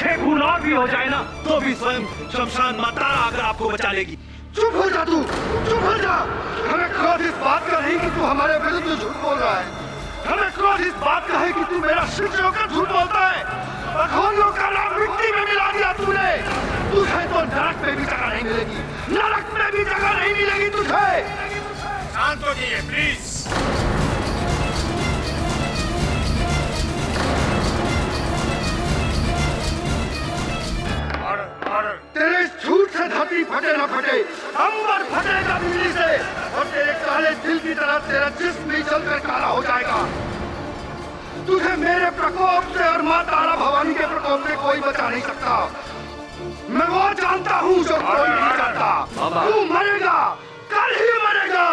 6 खून और भी हो जाए ना तो भी स्वयं शमशान माता आकर आपको बचा लेगी। चुप हो जा तू, चुप हो जा। हमें क्रोध इस बात का नहीं कि तू हमारे विरुद्ध झूठ बोल रहा है, हमें क्रोध इस बात का है कि तू मेरा शिष्य होकर झूठ बोलता है। अखोरियों का नाम मिट्टी में मिला दिया तूने। तुझे तो नरक में भी जगह नहीं मिलेगी, नरक में भी जगह नहीं मिलेगी तुझे। शांत हो जाइए प्लीज। तेरे झूठ से धरती फटे न फटे, अंबर फटेगा बिजली से, और तेरे काले दिल की तरह तेरा जिस्म भी जलकर काला हो जाएगा। तुझे मेरे प्रकोप से और मां तारा भवानी के प्रकोप से कोई बचा नहीं सकता। मैं वो जानता हूँ जो कोई नहीं जानता। तू मरेगा, कल ही मरेगा।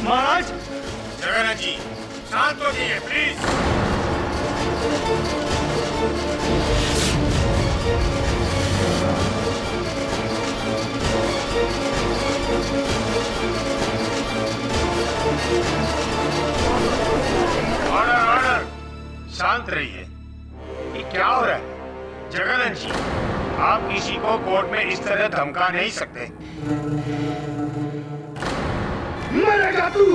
महाराज। जगन्नाथ जी शांत हो जाइए प्लीज। ऑर्डर ऑर्डर, शांत रहिए। ये क्या हो रहा है? जगन्नाथ जी, आप किसी को कोर्ट में इस तरह धमका नहीं सकते। मरेगा तू,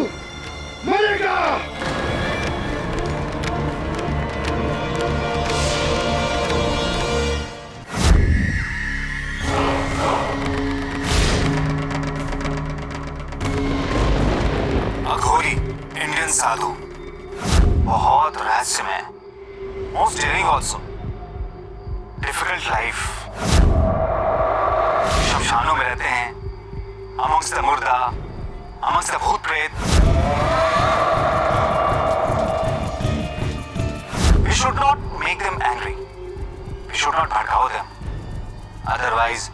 मरेगा। अघोरी इंडियन साधु, बहुत रहस्यमय, most daring also, difficult life. शमशानों में रहते हैं, अमंग्स द मुर्दा, अमंग्स द भूत प्रेत। We should not make them angry. We should not भड़काओ them. Otherwise,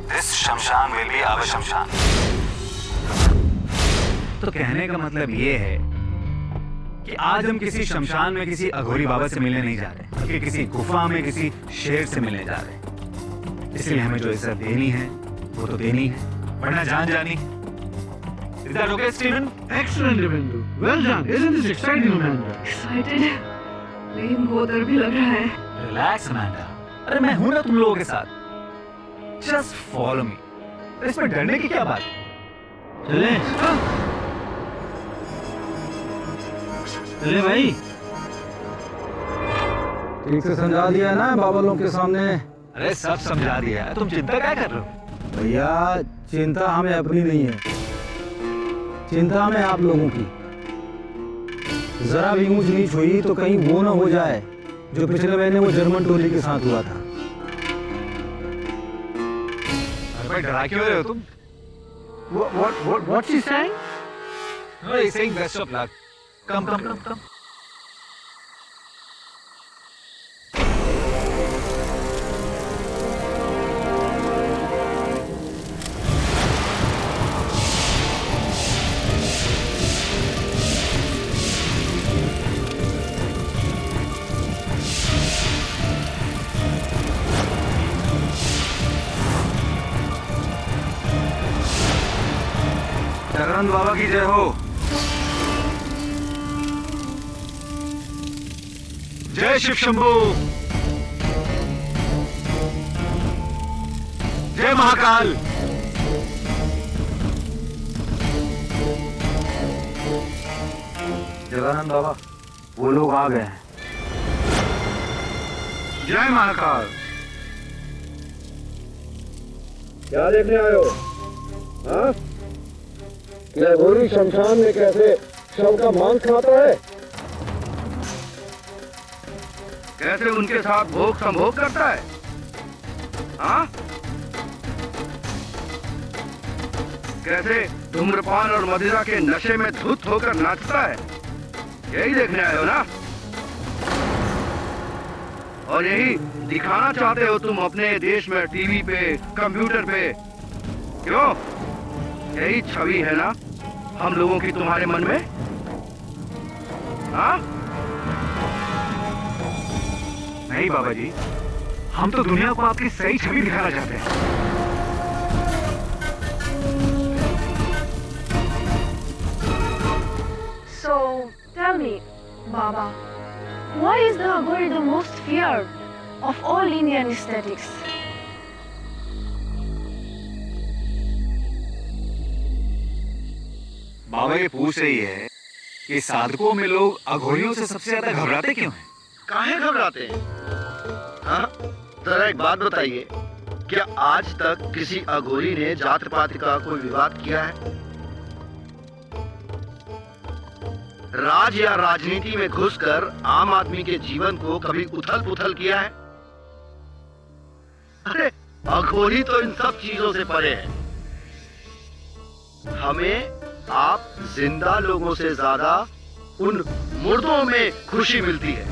this शमशान will be our शमशान। तो कहने का मतलब ये है कि आज हम किसी शमशान में किसी अघोरी बाबा से मिलने नहीं जा रहे, बल्कि किसी गुफा में किसी शेर से मिलने जा रहे हैं। इसलिए हमें जो इज्जत देनी है वो तो देनी है, वरना जान जानी। Is that okay, Stephen? Excellent, Devendu. Well done. Isn't this exciting, Amanda? Excited? लेकिन बहुत डर भी लग रहा है। Relax, Amanda. अरे मैं हूं ना तुम लोगों के साथ। Just follow me. इसमें डरने की क्या बात है? चले चले भाई। ठीक से समझा दिया ना बाबा लोग के सामने? अरे सब समझा दिया है, तुम चिंता क्या कर रहे हो? भैया चिंता हमें अपनी नहीं है, चिंता हमें आप लोगों की। जरा भी ऊंच नीच हुई तो कहीं वो ना हो जाए जो पिछले महीने वो जर्मन टोली के साथ हुआ था। अरे भाई डरा क्यों रहे हो तुम? What's he saying? No, he's saying best of luck. Come. Jagannath बाबा की जय हो। जय शिव शंभू, जय महाकाल। जगन्नाथ बाबा वो लोग आ गए हैं। जय महाकाल। क्या देखने आए हो? हाँ? क्या गोरी शमशान में कैसे शव का मांस खाता है? कैसे उनके साथ भोग संभोग करता है? हाँ? कैसे धूम्रपान और मदिरा के नशे में धुत होकर नाचता है? यही देखने आए हो ना? और यही दिखाना चाहते हो तुम अपने देश में टीवी पे, कंप्यूटर पे? क्यों? यही छवि है ना हम लोगों की तुम्हारे मन में? हाँ? नहीं बाबा जी, हम तो दुनिया को आपकी सही छवि दिखाना चाहते हैं। So, tell me, Baba, why is the Aghori the most feared of all Indian aesthetics? बाबा ये पूछ रही है कि साधकों में लोग अघोरियों से सबसे ज्यादा घबराते क्यों हैं? काहे घबराते हैं? हाँ, जरा एक बात बताइए, क्या आज तक किसी अघोरी ने जात पात का कोई विवाद किया है? राज या राजनीति में घुसकर आम आदमी के जीवन को कभी उथल पुथल किया है? अरे अघोरी तो इन सब चीजों से परे है। हमें आप जिंदा लोगों से ज्यादा उन मुर्दों में खुशी मिलती है।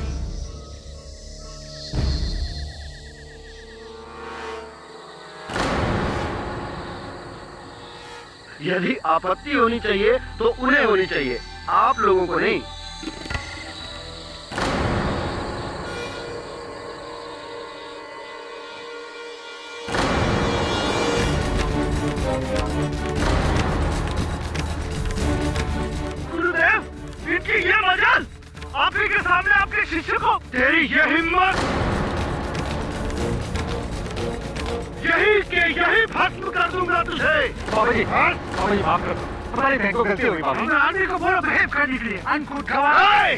यदि आपत्ति होनी चाहिए तो उन्हें होनी चाहिए, आप लोगों को नहीं। गुरुदेव, इनकी ये मजाल, आप ही के सामने आपके शिष्य को, तेरी ये हिम्मत, यही के यही भस्म कर दूंगा तुझे। बाबा जी माफ कर दो, हमारे बहन को गलती हुई बाबा। आदमी को बोलो बिहेव करने के लिए, अनकूट गवाह।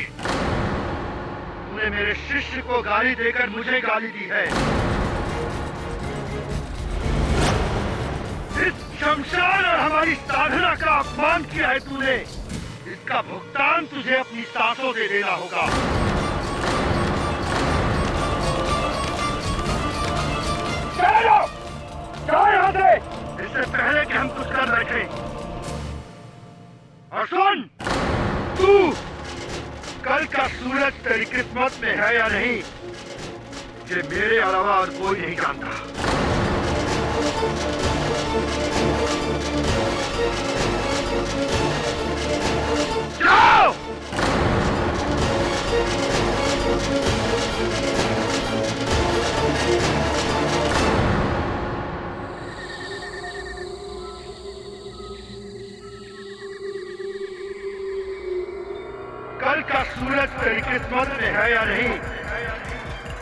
तूने मेरे शिष्य को गाली देकर मुझे गाली दी है। इस शमशान और हमारी साधना का अपमान किया है तूने। इसका भुगतान तुझे अपनी सांसों से देना होगा। चलो यहाँ से, इससे पहले कि हम कुछ कर बैठे। और सुन, तू कल का सूरज तेरी किस्मत में है या नहीं, ये मेरे अलावा और कोई नहीं जानता। जाओ! कल का सूरज तेरी किस्मत में है या नहीं,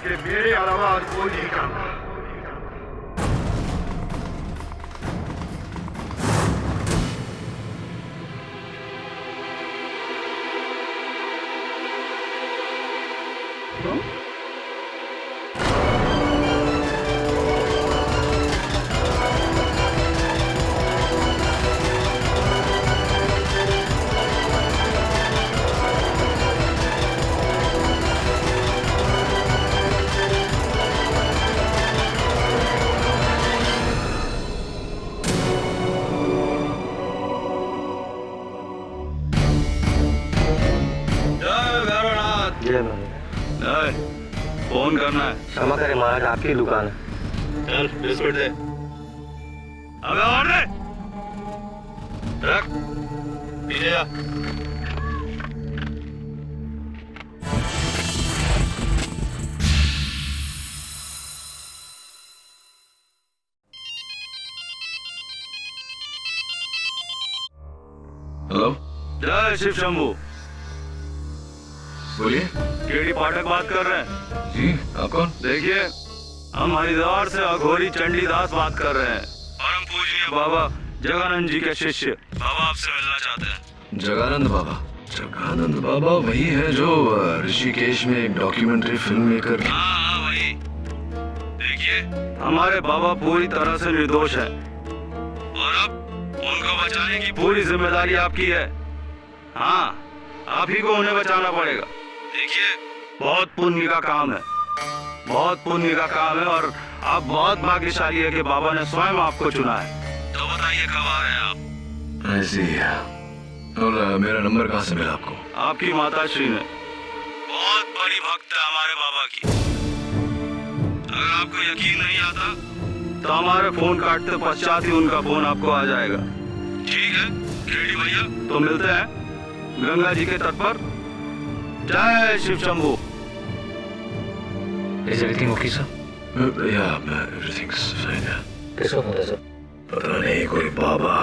ये मेरे अलावा और कोई नहीं जानता। फोन करना है। क्षमा करें महाराज, आपकी दुकान है। चल बिस्कुट दे। अबे और दे। रख, पीछे जा। हेलो, जय शिव शंभू। बोलिए। केडी पाठक बात कर रहे हैं। जी, आप कौन? देखिए, हम हरिद्वार से अघोरी चंडीदास बात कर रहे हैं और हम पूजनीय बाबा जगानंद जी के शिष्य बाबा आपसे मिलना चाहते हैं। जगानंद बाबा? जगानंद बाबा वही है जो ऋषिकेश में एक डॉक्यूमेंट्री फिल्म मेकर। हाँ वही। देखिए, हमारे बाबा पूरी तरह से निर्दोष हैं और अब उनको बचाने की पूरी जिम्मेदारी आपकी है। हाँ, आप ही को उन्हें बचाना पड़ेगा। देखिए, बहुत पुण्य का काम है, बहुत पुण्य का काम है और आप बहुत भाग्यशाली है कि बाबा ने स्वयं आपको चुना है। तो बताइए कब आ रहे हैं आप? ऐसी है। और मेरा नंबर कहाँ से मिला आपको? आपकी माता श्री ने। बहुत बड़ी भक्त है हमारे बाबा की। अगर आपको यकीन नहीं आता तो हमारे फोन काटते पश्चात ही उनका फोन आपको आ जाएगा। ठीक है रेडी भैया, तो मिलते हैं गंगा जी के तट पर। जय Shiv Shambhu. Is everything okay, sir? Yeah, everything's fine. किसको फोन था सर? पता नहीं, कोई बाबा।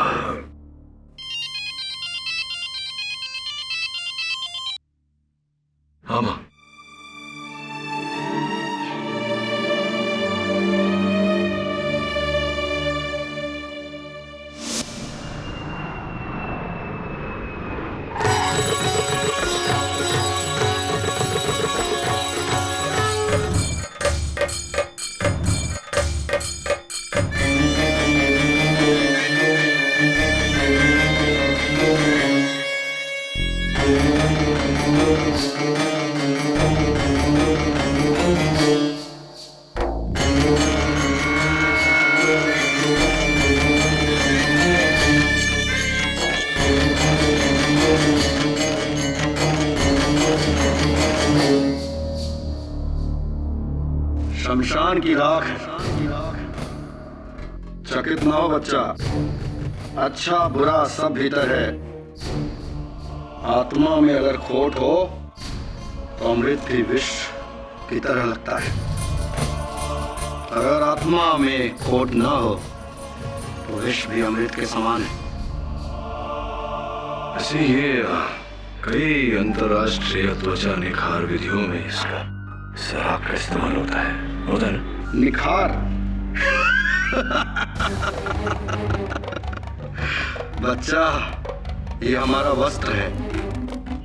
शमशान की राख है। चकित ना हो बच्चा, अच्छा बुरा सब भीतर है। आत्मा में अगर खोट हो तो अमृत भी विष की तरह लगता है। अगर आत्मा में खोट ना हो तो विष भी अमृत के समान है। ऐसे ये कई अंतरराष्ट्रीय त्वचा निखार विधियों में इसका शराब का इस्तेमाल होता है ना? निखार बच्चा, ये हमारा वस्त्र है,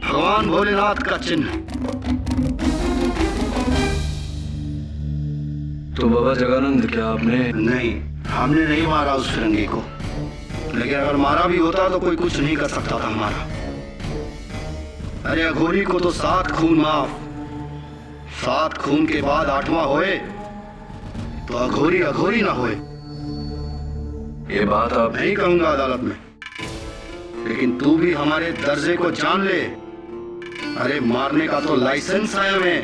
भगवान भोलेनाथ का चिन्ह। तो बाबा जगानंद, क्या आपने? नहीं, हमने नहीं मारा उस फिरंगी को, लेकिन अगर मारा भी होता तो कोई कुछ नहीं कर सकता था हमारा। अरे अघोरी को तो 7 खून माफ, 7 खून के बाद 8वां होए तो अघोरी अघोरी ना होए। ये बात आप नहीं कहूंगा अदालत में, लेकिन तू भी हमारे दर्जे को जान ले। अरे मारने का तो लाइसेंस है हमें,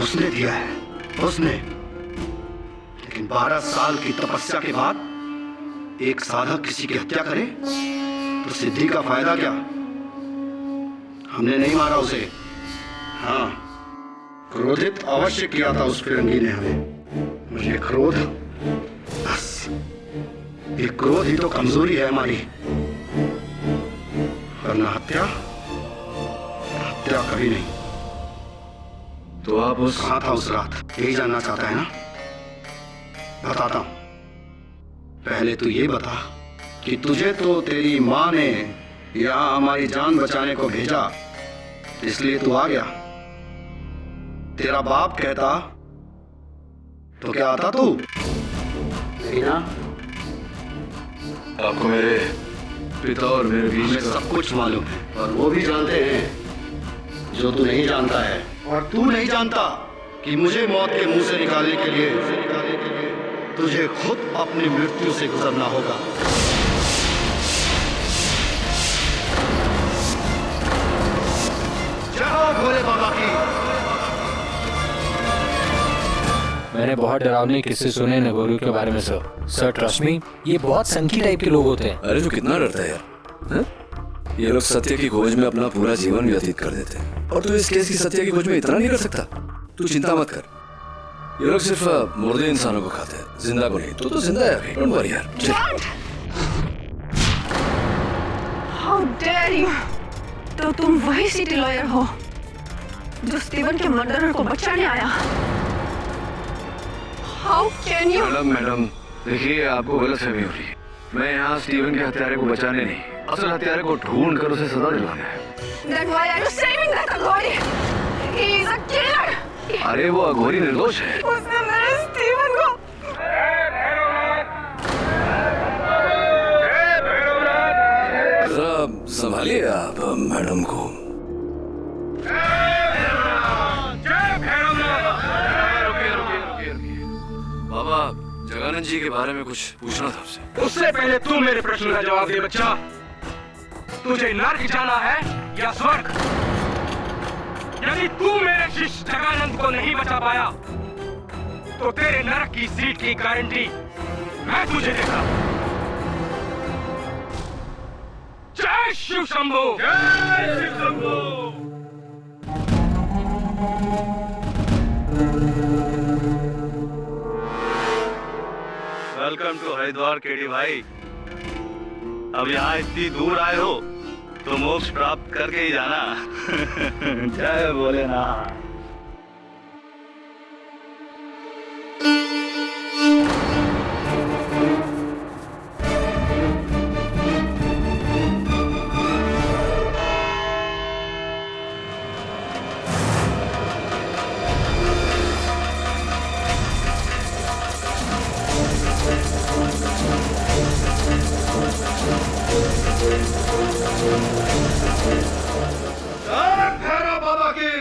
उसने दिया है, उसने। लेकिन 12 साल की तपस्या के बाद एक साधक किसी की हत्या करे तो सिद्धि का फायदा क्या? हमने नहीं मारा उसे। हाँ, क्रोधित अवश्य किया था उस फिरंगी ने हमें। मुझे क्रोध, बस ये क्रोध ही तो कमजोरी है हमारी, वरना हत्या कभी नहीं। तो आप उस कहाँ था उस रात, यही जानना चाहता है ना? बताता हूं। पहले तू ये बता कि तुझे तो तेरी माँ ने यहाँ हमारी जान बचाने को भेजा, इसलिए तू आ गया। तेरा बाप कहता तो क्या आता तू? नहीं ना? आपको मेरे पिता और मेरे बीच हमें का सब कुछ मालूम है, और वो भी जानते हैं जो तू नहीं जानता है। और तू नहीं जानता कि मुझे मौत के मुंह से निकालने के लिए तुझे खुद अपनी मृत्यु से गुजरना होगा। जय हो भोले बाबा की। मैंने बहुत डरावने किस्से सुने नगोरी के बारे में सर ट्रस्ट मी, ये बहुत संकी टाइप के लोग होते हैं। अरे तो कितना डरता है यार, है? ये लोग सत्य की खोज में अपना पूरा जीवन व्यतीत कर देते हैं, और तू इस केस की सत्य की खोज में इतना नहीं कर सकता। तू चिंता मत कर, ये लोग सिर्फ मुर्दे इंसानों को खाते हैं, जिंदा को नहीं। तो जिंदा है अभी, डोंट वरी यार। How dare you? तो तुम वही सिटी लॉयर हो जो स्टीवन के मर्डरर को बचाने आया? How can you? मैडम देखिए, आपको गलतफहमी हो रही है। मैं यहाँ स्टीवन के हत्यारे को बचाने नहीं, असल हत्यारे को ढूंढ कर उसे सजा दिलाना है। Then why are you saving that Aghori? He is a killer. अरे वो अघोरी निर्दोष है। उसने मेरे स्टीवन को। जरा संभालिए आप मैडम को। बाबा जगानंद जी के बारे में कुछ पूछना था आपसे। उससे पहले तू मेरे प्रश्न का जवाब दे बच्चा। तुझे नर्क जाना है या स्वर्ग? यदि तू मेरे शिष्य जगानंद को नहीं बचा पाया तो तेरे नरक की सीट की गारंटी मैं तुझे देता। जय शिव शंभू। जय Shiv Shambhu. Welcome to Haridwar KD भाई। अब यहाँ इतनी दूर आए हो तो मोक्ष प्राप्त करके ही जाना। जय भोलेनाथ। भैरव बाबा की।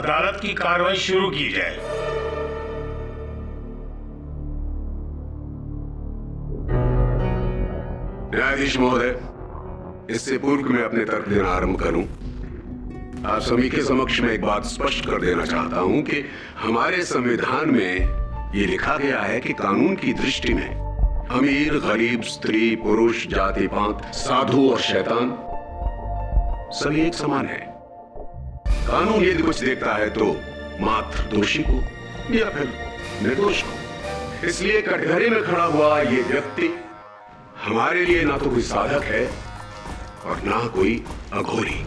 अदालत की कार्रवाई शुरू की जाए। न्यायाधीश महोदय, इससे पूर्व मैं अपने तर्क देना आरंभ करूं, आप सभी के समक्ष में एक बात स्पष्ट कर देना चाहता हूं कि हमारे संविधान में ये लिखा गया है कि कानून की दृष्टि में अमीर, गरीब, स्त्री, पुरुष, जाति पात, साधु और शैतान सभी एक समान है। कानून यदि कुछ देखता है तो मात्र दोषी को या फिर निर्दोष को। इसलिए कटघरे में खड़ा हुआ ये व्यक्ति हमारे लिए ना तो कोई साधक है और ना कोई अघोरी,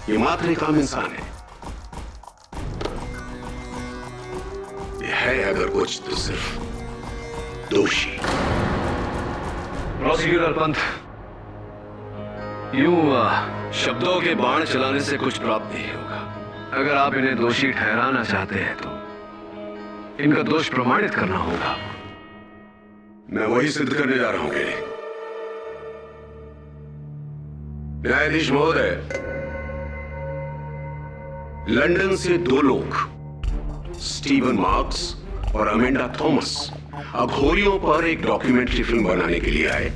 ये मात्र एक आम इंसान है। ये है अगर कुछ तो सिर्फ दोषी। प्रोसिक्यूटर पंत, यूं शब्दों के बाण चलाने से कुछ प्राप्त नहीं होगा। अगर आप इन्हें दोषी ठहराना चाहते हैं तो इनका दोष प्रमाणित करना होगा। मैं वही सिद्ध करने जा रहा हूं कि न्यायाधीश महोदय, लंदन से 2 लोग स्टीवन मार्क्स और अमेंडा थॉमस अघोरियों पर एक डॉक्यूमेंट्री फिल्म बनाने के लिए आए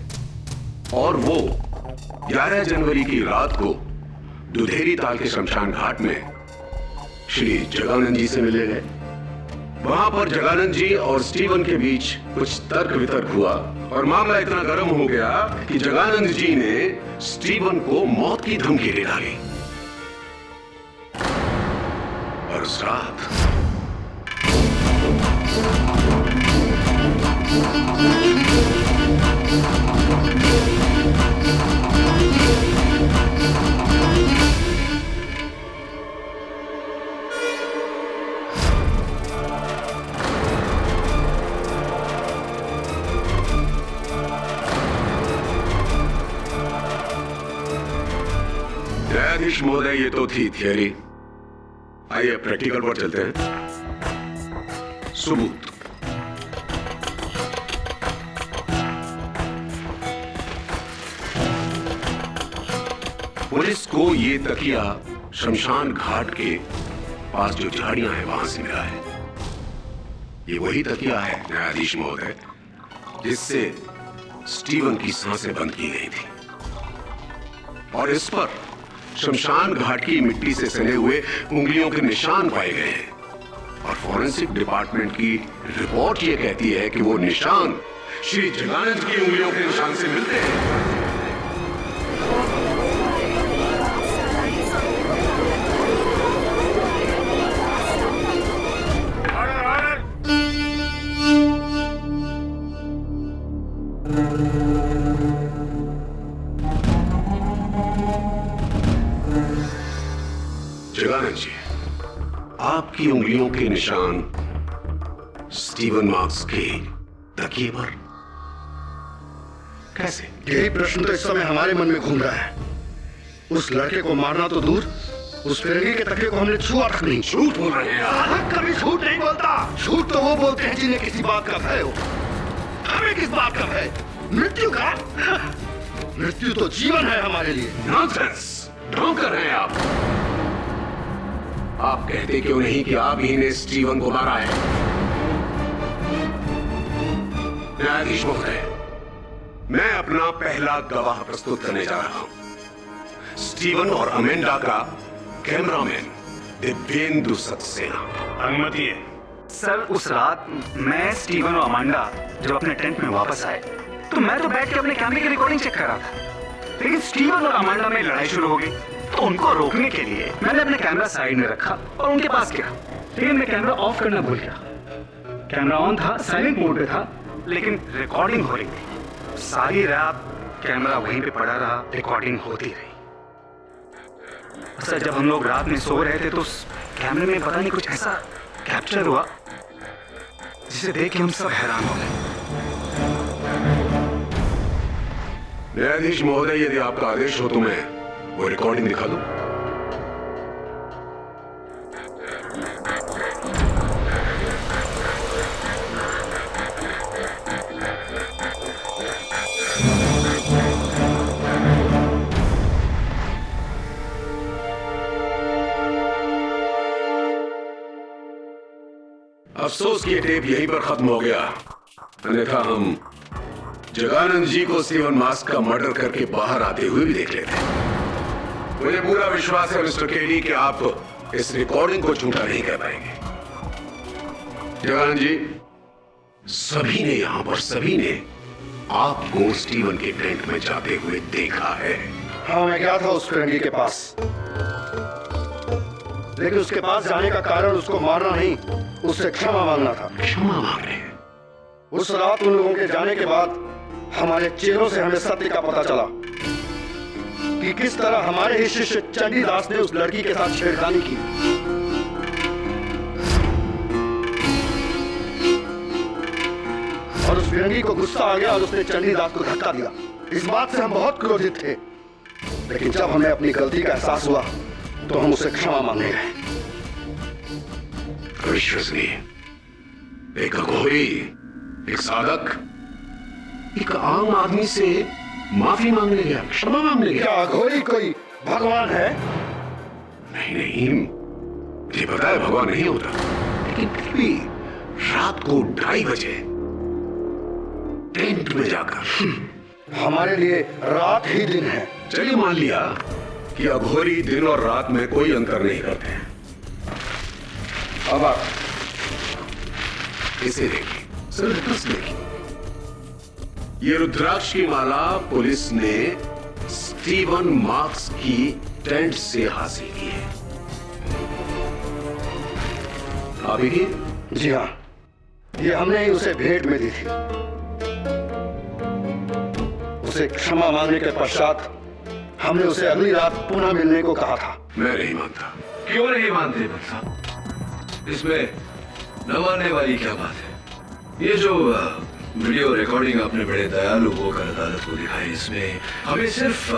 और वो 11 जनवरी की रात को दुधेरी ताल के शमशान घाट में श्री जगानंद जी से मिले गए। वहां पर जगानंद जी और स्टीवन के बीच कुछ तर्क वितर्क हुआ और मामला इतना गर्म हो गया कि जगानंद जी ने स्टीवन को मौत की धमकी दे डाली। और उस रात न्यायाधीश महोदय, ये तो थी थियरी। आइए प्रैक्टिकल पर चलते हैं। सबूत। पुलिस को ये तकिया शमशान घाट के पास जो झाड़ियां हैं वहां से मिला है। ये वही तकिया है न्यायाधीश महोदय जिससे स्टीवन की सांसें बंद की गई थी और इस पर शमशान घाट की मिट्टी से सने हुए उंगलियों के निशान पाए गए हैं और फॉरेंसिक डिपार्टमेंट की रिपोर्ट ये कहती है कि वो निशान श्री जगानंद की उंगलियों के निशान से मिलते हैं। जगानंद जी, आपकी उंगलियों के निशान स्टीवन मार्क्स के तकिए पर कैसे? यही प्रश्न तो इस समय हमारे मन में घूम रहा है। उस लड़के को मारना तो दूर, उस फिरंगी के तकिए को हमने छुआ तक नहीं। झूठ बोल रहे हैं आप। कभी झूठ नहीं बोलता। झूठ तो वो बोलते हैं जिन्हें किसी बात का भय हो। हमें किस बात का भय? मृत्यु का। मृत्यु तो जीवन है हमारे लिए। नॉनसेंस, ढोंग कर रहे हैं आप कहते क्यों नहीं कि आप ही ने स्टीवन को मारा है? न्यायाधीश महोदय, मैं अपना पहला गवाह प्रस्तुत करने जा रहा हूं। स्टीवन और अमेंडा का कैमरामैन दिव्येंदु सक्सेना। अनुमति है। सर, उस रात मैं, स्टीवन और अमांडा जब अपने टेंट में वापस आए तो मैं तो बैठ के अपने कैमरे की रिकॉर्डिंग चेक कर रहा था, लेकिन स्टीवन और अमांडा में लड़ाई शुरू हो गई। तो उनको रोकने के लिए मैंने अपने कैमरा साइड में रखा और उनके पास गया, लेकिन मैं कैमरा ऑफ करना भूल गया। कैमरा ऑन था, साइलेंट मोड पे था, लेकिन रिकॉर्डिंग हो रही थी। सारी रात कैमरा वहीं पे पड़ा रहा, रिकॉर्डिंग होती रही। सर, जब हम लोग रात में सो रहे थे तो उस कैमरे में पता नहीं कुछ ऐसा कैप्चर हुआ जिसे देख के हम सब हैरान हो गए। न्यायाधीश महोदय, यदि आपका आदेश हो तो मैं वो रिकॉर्डिंग दिखा दूं। अफसोस कि ये टेप यहीं पर खत्म हो गया, अन्यथा हम जगानंद जी को स्टीवन मास्क का मर्डर करके बाहर आते हुए भी देख लेते। मुझे पूरा विश्वास है मिस्टर केडी कि आप इस रिकॉर्डिंग को झूठा नहीं कह पाएंगे। जगानंद जी, सभी ने यहां पर सभी ने आपको स्टीवन के टेंट में जाते हुए देखा है। हाँ, मैं गया था उस फिरंगी के पास, लेकिन उसके पास जाने का कारण उसको मारना नहीं, उससे क्षमा मांगना था। क्षमा मांगने? उस रात उन लोगों के जाने के बाद हमारे चेहरों से हमें सत्य का पता चला कि किस तरह हमारे ही शिष्य चंडीदास ने उस लड़की के साथ छेड़खानी की। और उस फिरंगी को गुस्सा आ गया और उसने चंडीदास को धक्का दिया। इस बात से हम बहुत क्रोधित थे, लेकिन जब हमें अपनी गलती का एहसास हुआ तो हम उसे क्षमा मांगने गए। अविश्वसनीय, एक अघोरी, एक साधक, एक आम आदमी से माफी मांगने गया, क्षमा मांगने गया। क्या अघोरी कोई भगवान है? नहीं नहीं, मुझे पता है भगवान नहीं होता, लेकिन फिर भी रात को 2:30 बजे टेंट में जाकर। हमारे लिए रात ही दिन है। चलिए मान लिया कि अघोरी दिन और रात में कोई अंतर नहीं करते हैं। अब आप इसे देखिए, सिर्फ देखिए, ये रुद्राक्ष की माला पुलिस ने स्टीवन मार्क्स की टेंट से हासिल की है। आप ही की? जी हाँ, ये हमने ही उसे भेंट में दी थी। उसे क्षमा मांगने के पश्चात हमने उसे अगली रात पुनः मिलने को कहा था। मैं नहीं मानता। क्यों नहीं मानते भक्त साहब? इसमें न मानने वाली क्या बात है? ये जो वीडियो रिकॉर्डिंग आपने बड़े दयालु होकर अदालत को दिखाई, इसमें हमें सिर्फ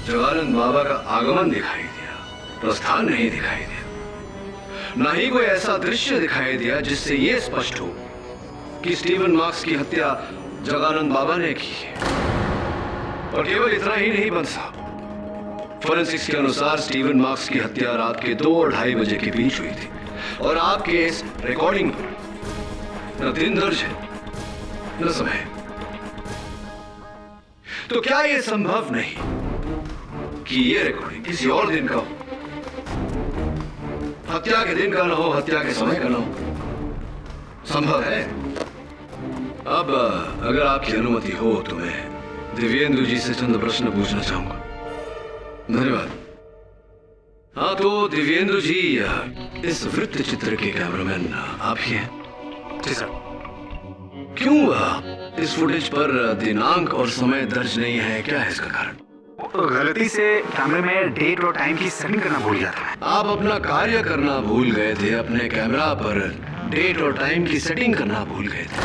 जगानंद बाबा का आगमन दिखाई दिया, प्रस्थान नहीं दिखाई दिया। ना ही कोई ऐसा दृश्य दिखाई दिया जिससे ये स्पष्ट हो कि स्टीवन मार्क्स की हत्या जगानंद बाबा ने की है। और केवल इतना ही नहीं बन साहब, फोरेंसिक्स के अनुसार स्टीवन मार्क्स की हत्या रात के 2 और 2:30 बजे के बीच हुई थी, और आपके इस रिकॉर्डिंग पर न दिन दर्ज है न समय। तो क्या यह संभव नहीं कि यह रिकॉर्डिंग किसी और दिन का हो? हत्या के दिन का न हो, हत्या के समय का न हो। संभव है। अब अगर आपकी अनुमति हो तो मैं दिव्येंदु जी से चंद प्रश्न पूछना चाहूंगा। धन्यवाद। हाँ, तो दिव्येंदु जी, इस वृत्त चित्र के कैमरामैन आप ही हैं? जी सर। क्यों इस फुटेज पर दिनांक और समय दर्ज नहीं है? क्या है इसका कारण? गलती से कैमरे में डेट और टाइम की सेटिंग करना भूल गया था। आप अपना कार्य करना भूल गए थे, अपने कैमरा पर डेट और टाइम की सेटिंग करना भूल गए थे।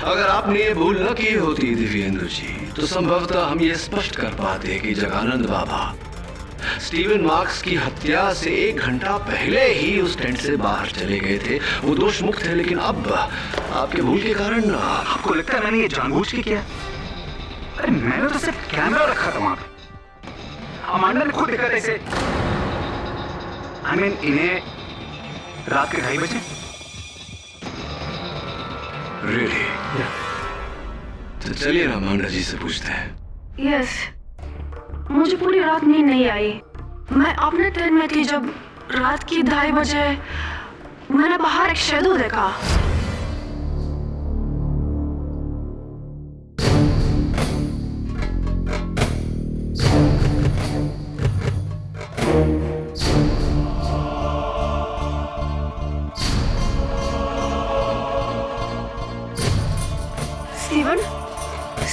अगर आपने ये भूल न की होती दिव्येंदु जी, तो संभवतः हम ये स्पष्ट कर पाते कि जगानंद बाबा स्टीवन मार्क्स की हत्या से 1 घंटा पहले ही उस टेंट से बाहर चले गए थे। वो दोष मुक्त है, लेकिन अब आपके भूल के कारण। आपको लगता है मैंने ये जानबूझ के किया? अरे मैंने तो सिर्फ कैमरा रखा था वहां पे। अमांडा ने खुद देखा था इसे। I mean, इन्हें रात के 2:30 बजे। Really? तो चलिए ना अमांडा जी से पूछते हैं। यस, मुझे पूरी रात नींद नहीं आई। मैं अपने टेंट में थी जब रात की 2:30 बजे मैंने बाहर एक शैडो देखा।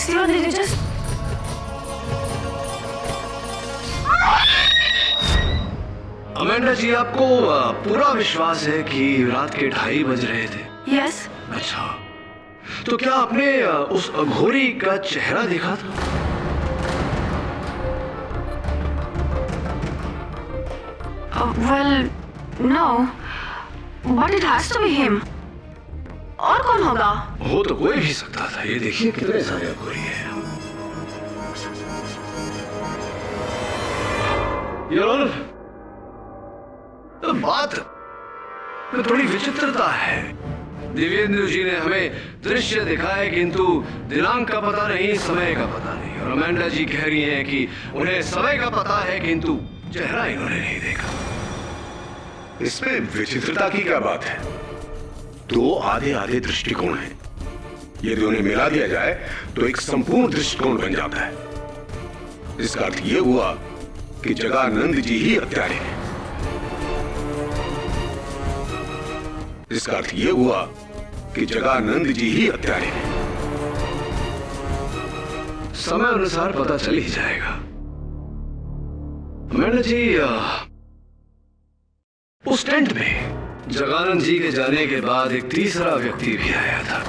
Steven, did you just... Amanda ji, आपको पूरा विश्वास है कि रात के 2:30 बज रहे थे? यस। अच्छा, तो क्या आपने उस अघोरी का चेहरा देखा था? Well, no, but it has to be him. और कौन होगा? हो तो कोई भी सकता था। ये देखिए कितने सारे अघोरी हैं। बात में थोड़ी विचित्रता है। दिव्येंदु जी ने हमें दृश्य दिखाए किंतु दिनांक का पता नहीं, समय का पता नहीं। और अमेंडा जी कह रही हैं कि उन्हें समय का पता है किंतु चेहरा इन्होंने नहीं देखा। इसमें विचित्रता की क्या बात है? दो आधे आधे दृष्टिकोण हैं। यदि उन्हें मिला दिया जाए तो एक संपूर्ण दृष्टिकोण बन जाता है। इसका अर्थ यह हुआ कि जगानंद जी ही हत्यारे हैं। इसका अर्थ यह हुआ कि जगानंद जी ही हत्यारे हैं। समय अनुसार पता चल ही जाएगा। अमेंडा जी, उस टेंट में जगानंद जी के जाने के बाद एक तीसरा व्यक्ति भी आया था,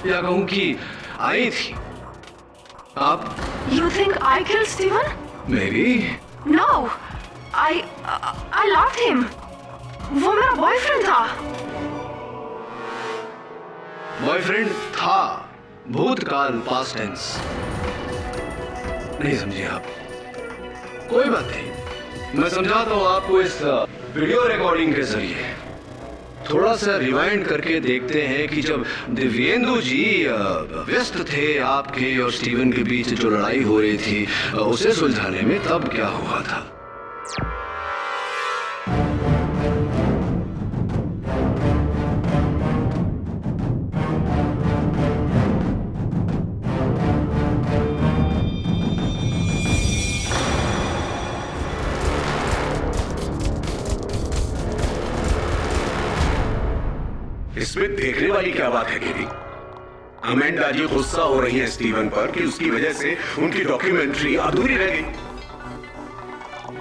या कहूं कि आई थी। आप You think I killed Steven? Maybe. No, I loved him. वो मेरा बॉयफ्रेंड था। बॉयफ्रेंड था, भूतकाल, पास्ट टेंस। नहीं समझे आप? कोई बात नहीं, मैं समझाता हूं आपको इस वीडियो रिकॉर्डिंग के जरिए। थोड़ा सा रिवाइंड करके देखते हैं कि जब दिव्येंदु जी व्यस्त थे आपके और स्टीवन के बीच जो लड़ाई हो रही थी उसे सुलझाने में, तब क्या हुआ था। इसमें देखने वाली क्या बात है केवी? अमेंडा जी गुस्सा हो रही हैं स्टीवन पर कि उसकी वजह से उनकी डॉक्यूमेंट्री अधूरी रह गई,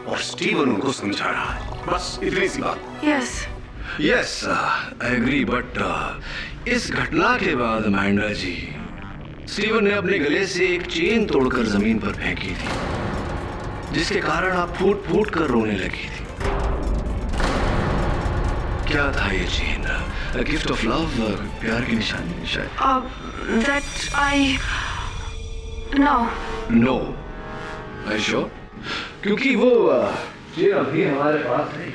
और स्टीवन उनको समझा रहा है। बस इतनी सी बात। यस, आई एग्री, बट इस घटना के बाद अमेंडा जी, स्टीवन ने अपने गले से एक चेन तोड़कर जमीन पर फेंकी थी, जिसके कारण आप फूट फूट कर रोने लगी थी। क्या था ये chain? A gift of love, प्यार की निशानी शायद। That I no. No. Are you sure? क्योंकि वो चेन अभी हमारे पास नहीं।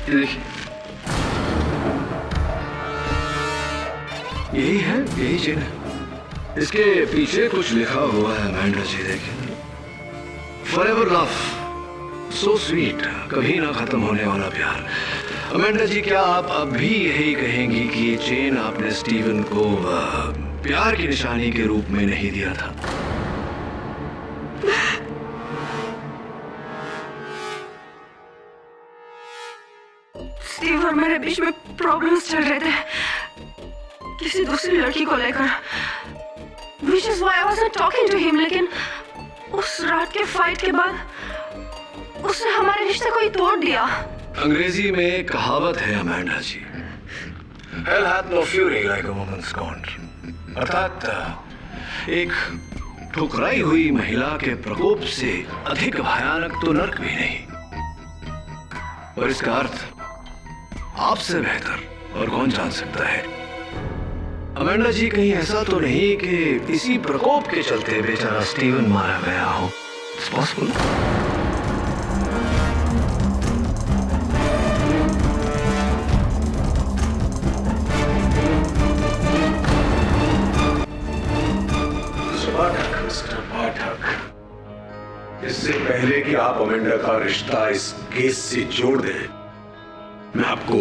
ये देखिए, यही है, यही चेन है। इसके पीछे कुछ लिखा हुआ है अमेंडा जी, देखिए। फॉरएवर लव, सो स्वीट, कभी ना खत्म होने वाला प्यार। अमेंडा जी, क्या आप अब भी यही कहेंगी कि ये चेन आपने स्टीवन को प्यार की निशानी के रूप में नहीं दिया था? स्टीव और मेरे बीच में प्रॉब्लम्स चल रहे थे किसी दूसरी लड़की को लेकर, which is why I wasn't talking to him। लेकिन उस रात के फाइट के बाद उसने हमारे रिश्ते को ही तोड़ दिया। अंग्रेजी में एक कहावत है Amanda ji, Hell hath no fury like a woman's scorn। अर्थात एक ठुकराई हुई महिला के प्रकोप से अधिक भयानक तो नर्क भी नहीं। और इसका अर्थ आपसे बेहतर और कौन जान सकता है। अमेंडा जी, कहीं ऐसा तो नहीं कि इसी प्रकोप के चलते बेचारा स्टीवन मारा गया हो? It's possible। मिस्टर पाठक, इससे पहले कि आप अमेंडा का रिश्ता इस केस से जोड़ दें, मैं आपको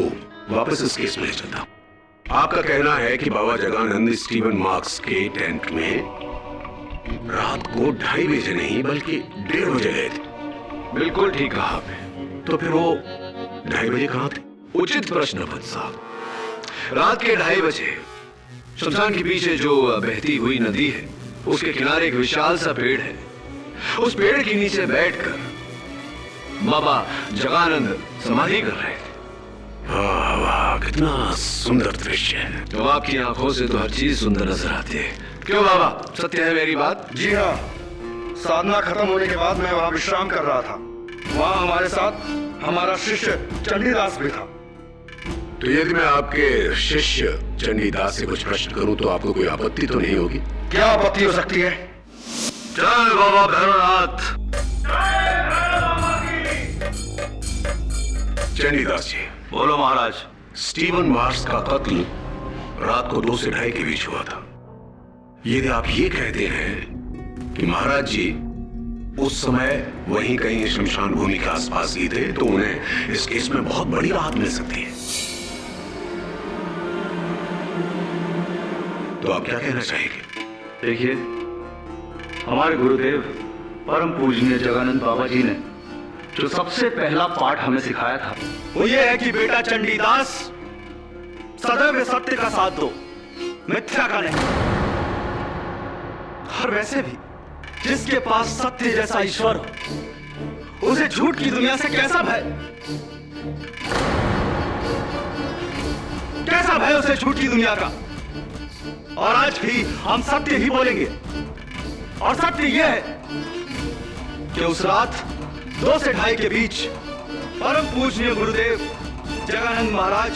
वापस इस केस में ले चलता हूं। आपका कहना है कि बाबा जगानंद स्टीवन मार्क्स के टेंट में रात को 2:30 बजे नहीं बल्कि 1:30 बजे गए थे। बिल्कुल ठीक कहा आपने। तो फिर वो 2:30 बजे कहां थे? उचित प्रश्न भट्ट साहब। रात के 2:30 बजे शमशान के पीछे जो बहती हुई नदी है, उसके किनारे एक विशाल सा पेड़ है। उस पेड़ के नीचे बैठकर बाबा जगानंद समाधि कर रहे थे। वाह वाह, कितना सुंदर दृश्य है। तो आपकी आंखों से तो हर चीज सुंदर नजर आती है। क्यों बाबा, सत्य है मेरी बात? जी हाँ, साधना खत्म होने के बाद मैं वहाँ विश्राम कर रहा था। वहाँ हमारे साथ हमारा शिष्य चंडीदास भी था। तो यदि मैं आपके शिष्य चंडीदास से कुछ प्रश्न करूं तो आपको कोई आपत्ति तो नहीं होगी? क्या आपत्ति हो सकती है? जय बाबा भैरवनाथ। चंडीदास जी। बोलो महाराज। स्टीवन मार्स का कत्ल रात को 2 से 2:30 के बीच हुआ था। यदि आप ये कहते हैं कि महाराज जी उस समय वहीं कहीं शमशान भूमि के आसपास ही थे, तो उन्हें इस केस में बहुत बड़ी राहत मिल सकती है। तो आप क्या कहना चाहेंगे? देखिए, हमारे गुरुदेव परम पूजनीय जगानंद बाबा जी ने जो सबसे पहला पाठ हमें सिखाया था वो ये है कि बेटा चंडीदास, सदैव सत्य का साथ दो, मिथ्या का नहीं। और वैसे भी जिसके पास सत्य जैसा ईश्वर हो, उसे झूठ की दुनिया से कैसा भय? कैसा भय उसे झूठ की दुनिया का? और आज भी हम सत्य ही बोलेंगे। और सत्य यह है कि उस रात 2 से 2:30 के बीच परम पूजनीय गुरुदेव जगानंद महाराज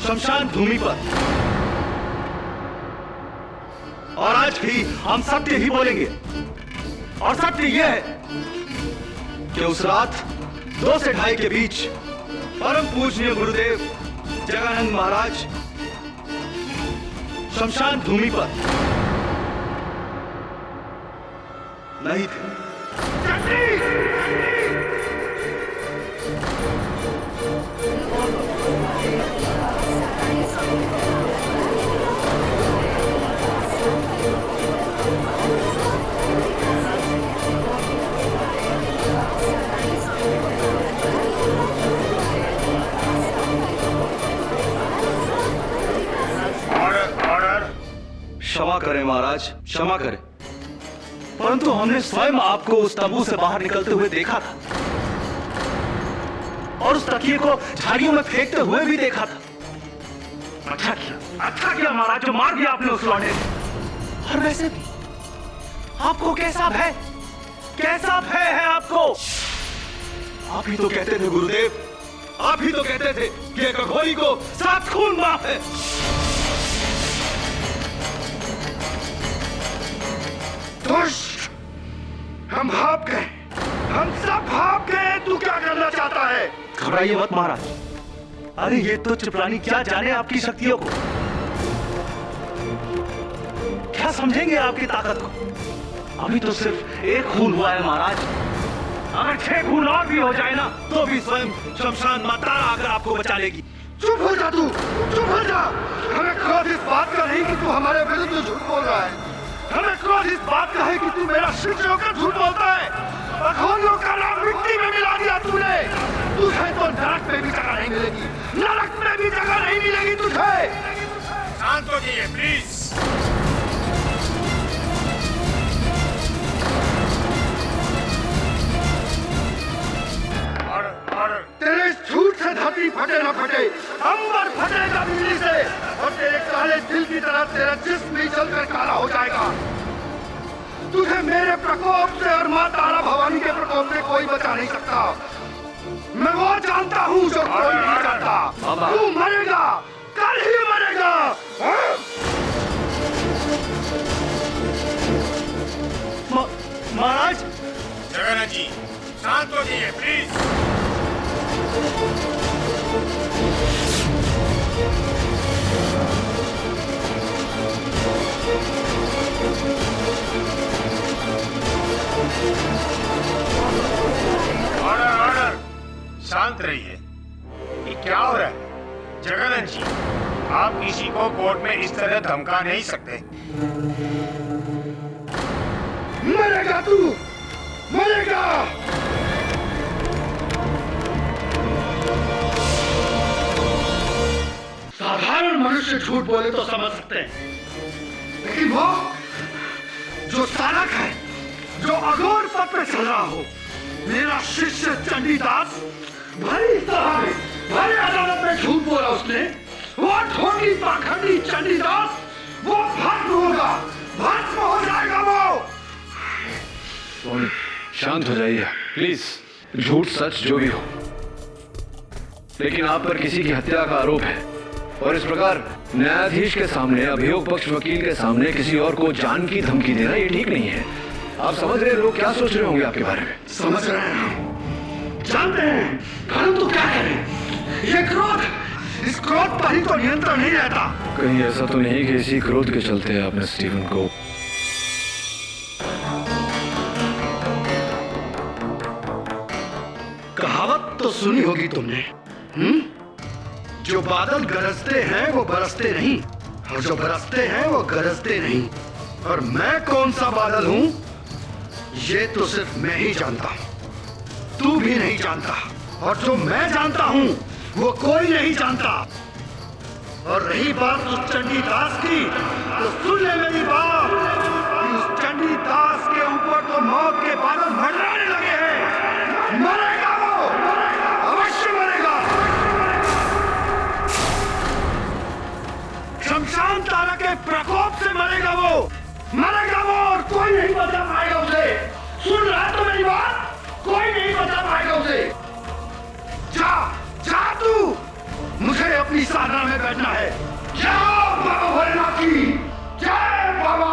शमशान भूमि पर, और आज भी हम सत्य ही बोलेंगे। और सत्य यह है कि उस रात 2 से 2:30 के बीच परम पूजनीय गुरुदेव जगानंद महाराज शमशान भूमि पर नहीं थे। क्षमा करें महाराज, क्षमा करें, परंतु हमने स्वयं आपको उस तंबू से बाहर निकलते हुए देखा था और उस तकिए को झाड़ियों में फेंकते हुए भी देखा था। अच्छा किया महाराज जो मार दिया आपने उस लौंडे को। और वैसे भी आपको कैसा भय है आपको? आप ही तो कहते थे गुरुदेव, आप ही तो कहते थे कि एक अघोरी को 7 खून माफ है। दुष्ट, हम भाप गए, हम सब भाप गए। तू क्या करना चाहता है? घबराइए मत महाराज। अरे ये तो चिपरानी क्या जाने आपकी शक्तियों को, क्या समझेंगे आपकी ताकत को। अभी तो सिर्फ 1 खून हुआ है महाराज, अगर 6 खून और भी हो जाए ना तो भी स्वयं शमशान माता आकर आपको बचा लेगी। चुप हो जा तू, चुप हो जा। हमें क्रोध इस बात का नहीं कि तू हमारे विरुद्ध झूठ बोल रहा है, हमें क्रोध इस बात का है कि तू मेरा शिष्य होकर झूठ बोलता है। अघोरियों का नाम मिट्टी में मिला दिया तूने। तुझे तो नरक में भी जगह नहीं मिलेगी, नरक में भी जगह नहीं मिलेगी तुझे। शांत हो जाइए प्लीज। तेरे इस झूठ से धरती फटे ना फटे, अंबर फटेगा बिजली से, और तेरे काले दिल की तरह तेरा जिस्म भी जलकर काला हो जाएगा। तुझे मेरे प्रकोप से और माँ तारा भवानी के प्रकोप से कोई बचा नहीं सकता। मैं वो जानता हूँ जो कोई नहीं जानता। तू मरेगा, कल ही मरेगा। महाराज। जगन्नाथ जी शांत हो जाइए प्लीज। ऑर्डर, शांत रहिए। ये क्या हो रहा है? जगन्नाथ जी, आप किसी को कोर्ट में इस तरह धमका नहीं सकते। मरेगा तू, मरेगा। साधारण मनुष्य झूठ बोले तो समझ सकते हैं, लेकिन वो जो साधक है, जो अघोर पद पे चल रहा हो, मेरा शिष्य चंडीदास, भरी सभा में, भरी अदालत में झूठ बोला उसने। वो ढोंगी पाखंडी चंडीदास, वो भस्म होगा, भस्म हो जाएगा वो। शांत हो जाइए प्लीज। झूठ सच जो भी हो, लेकिन आप पर किसी की हत्या का आरोप है और इस प्रकार न्यायाधीश के सामने, अभियोग पक्ष वकील के सामने किसी और को जान की धमकी देना ये ठीक नहीं है। आप समझ रहे हैं लोग क्या सोच रहे होंगे आपके बारे में? समझ रहे हैं हम, जानते हैं, परंतु क्या करें? ये क्रोध, इस क्रोध पर ही तो नियंत्रण नहीं रहता। कहीं ऐसा तो नहीं कि इसी क्रोध के चलते आपने स्टीवन को कहावत तो सुनी होगी तुमने, जो बादल गरजते हैं वो बरसते नहीं, और जो बरसते हैं वो गरजते नहीं। और मैं कौन सा बादल हूं ये तो सिर्फ मैं ही जानता हूं, तू भी नहीं जानता, और जो मैं जानता हूं वो कोई नहीं जानता। और रही बात उस चंडी दास की, तो सुन ले मेरी बात कि उस चंडी दास के ऊपर तो मौत के बादल मंडराने लगे हैं। मरेगा वो, अवश्य मरेगा। शमशान तारा के प्रकोप से मरेगा वो, मरेगा वो, और कोई नहीं बचा पाएगा उसे। सुन रहा तो मेरी बात, कोई नहीं बचा पाएगा उसे। जा जा तू, मुझे अपनी साधना में बैठना है। जय बाबा भोलेनाथ की, जय बाबा।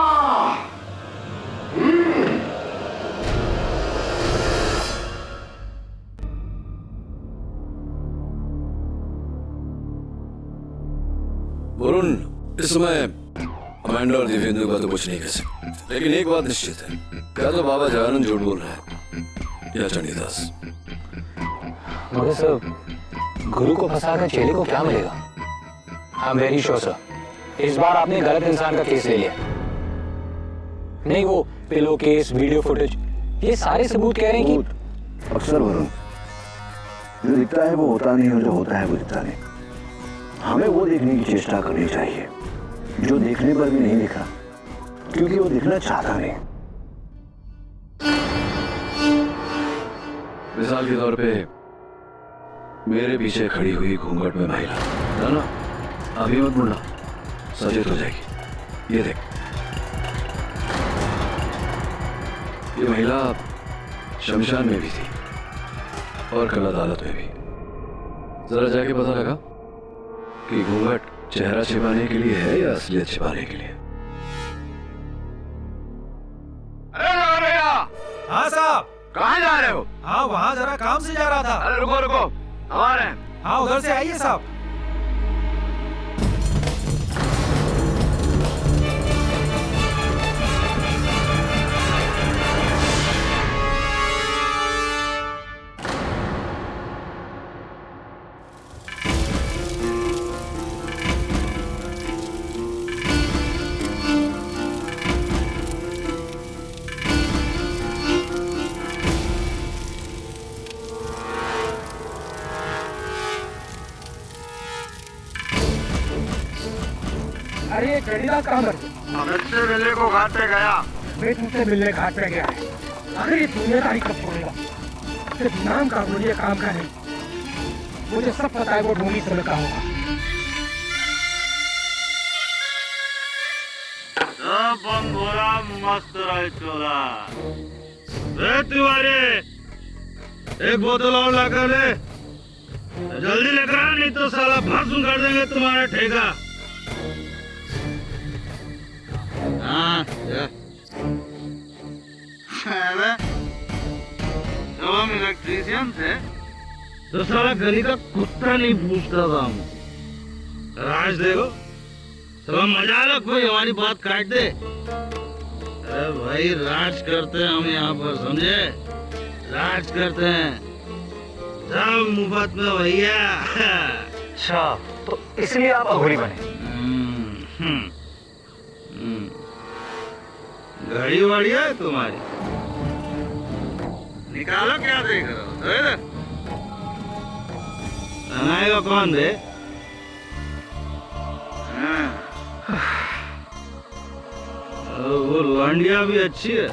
वरुण, इस समय अमांडा और दिव्येंदु का तो कुछ नहीं कह सकते, लेकिन एक बात निश्चित है, क्या तो बाबा जगानंद झूठ बोल रहा है या चंडीदास। मगर सर, गुरु को फंसाकर चेले को क्या मिलेगा? I am very sure sir, इस बार आपने गलत इंसान का केस ले लिया। नहीं, वो पिलो केस, वीडियो फुटेज, ये सारे सबूत कह रहे हैं कि अक्सर वरुण, जो दिखता है वो होता नहीं और जो होता है वो दिखता नहीं। हमें वो देखने की चेष्टा करनी चाहिए जो देखने पर भी नहीं दिखा, क्योंकि वो दिखना चाहता नहीं। मिसाल के तौर पे मेरे पीछे खड़ी हुई घूंघट में महिला, है ना? अभी मत मुड़ना, सचेत हो जाएगी। ये देख, ये महिला शमशान में भी थी और कल अदालत में भी। जरा जाके पता लगा कि घूंघट चेहरा छिपाने के लिए है या असलियत छिपाने के लिए। अरे भैया। हाँ साहब। कहाँ जा रहे हो? हाँ, वहाँ जरा काम से जा रहा था। अरे रुको रुको, हमारे। हाँ, उधर से आइए साहब। अरे चंडीदास कहाँ पर? अमित से मिलने को घाट पे गया। मैं तुमसे मिलने घाट पे गया है। अगर ये दुनियादारी कब छोड़ेगा? सिर्फ नाम का मुझे काम का नहीं, मुझे सब पता है वो ढूंढी से लगा होगा। सब बंगोरा मस्त रहे चोला। रे तिवारी, एक बोतल और ला कर ले, जल्दी लेकर आ, नहीं तो साला भस्म कर देंगे तुम्हारा ठेका। हाँ, जब हम इलेक्ट्रीशियन थे तो साला गली का कुत्ता नहीं पूछता था हम। राज देखो, सब मजा लो, कोई हमारी बात काट दे। अरे भाई, राज करते हैं हम यहाँ पर, समझे? राज करते हैं सब मुफ्त में भैया। अच्छा, तो इसलिए आप अघोरी बने? घड़ी वड़ी है तुम्हारी, निकालो, क्या देख रहे हो? बनाएगा कौन बे? वो लौंडिया भी अच्छी है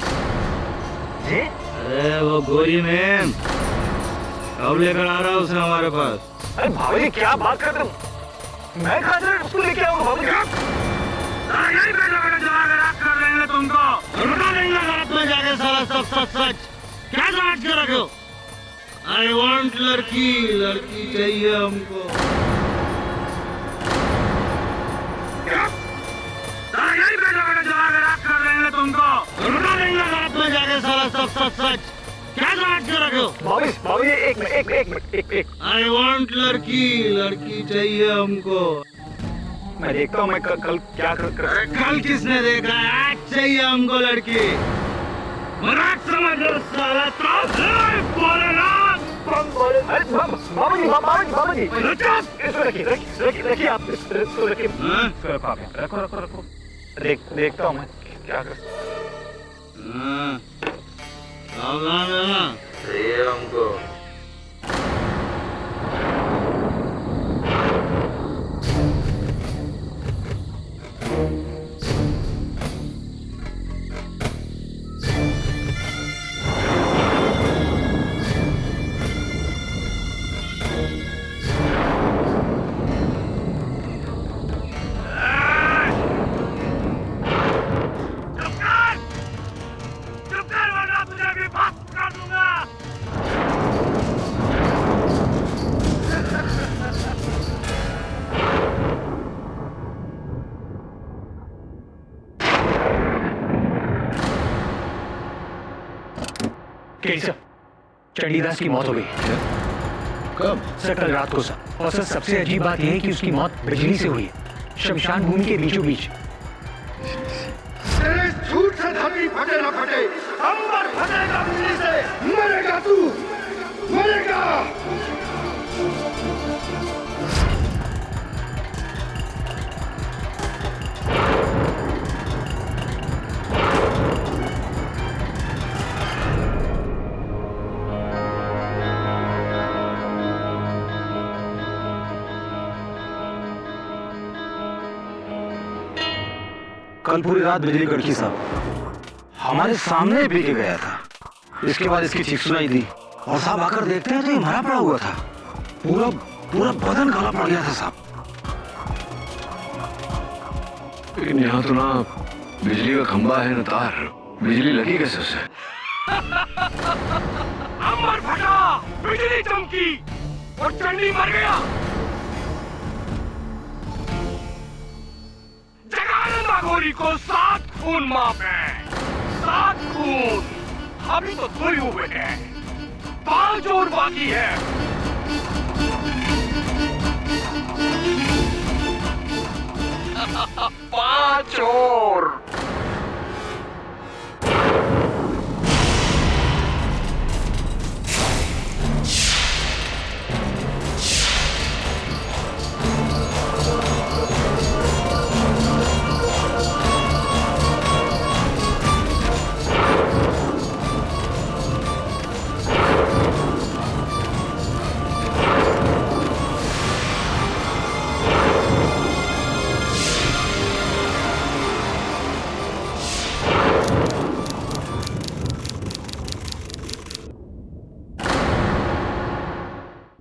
जी? अरे वो गोरी मैम कब लेकर आ रहा है उसे हमारे पास? अरे भाभी जी, क्या बात करते हो? मैं कहाँ से उसको लेके आऊंगा भाभी जी? यही पे झगड़े चला के रख कर देंगे तुमको। बता देंगे रात में जाके साला सब सच सच। क्या समझ के रखे हो? आई वांट लड़की, लड़की चाहिए हमको। यही बेटा बेटा जला के रात कर देंगे तुमको। बता देंगे रात में जाके साला सब सच सच। क्या बात कर रहे हो? बाबूजी एक मिनट। आई वांट लड़की, लड़की चाहिए हमको। मैं देखता हूँ मैं कल क्या कर। कल किसने देखा है? आज चाहिए हमको लड़की। मजाक समझ लो साला। बोले ना बाबूजी रखिए आप इसको रखिए। रखो देखता हूँ मैं क्या कर। सावधान रहना। चाहिए हमको। सर चंडीदास की मौत हो गई। कब? सर कल रात को सर। और सर सबसे अजीब बात यह है कि उसकी मौत बिजली से हुई है, शमशान भूमि के बीचों बीच। तेरे झूठ से धरती फटे ना फटे, अंबर फटेगा बिजली से। मरेगा तू, मरेगा। कल पूरी रात बिजली कड़की साहब, हमारे सामने पी के गया था। इसके बाद इसकी चीख सुनाई दी और साहब आकर देखते हैं तो ये मरा पड़ा हुआ था। पूरा बदन काला पड़ गया था साहब। लेकिन यहाँ तो ना बिजली का खंबा है ना तार, बिजली लगी कैसे उसे? अंबर फटा, बिजली चमकी और चंडी मर गया। जगानंद अघोरी को 7 खून माफ है, 7 खून। अभी तो 2 ही हुए हैं, 5 और बाकी है। पांच और।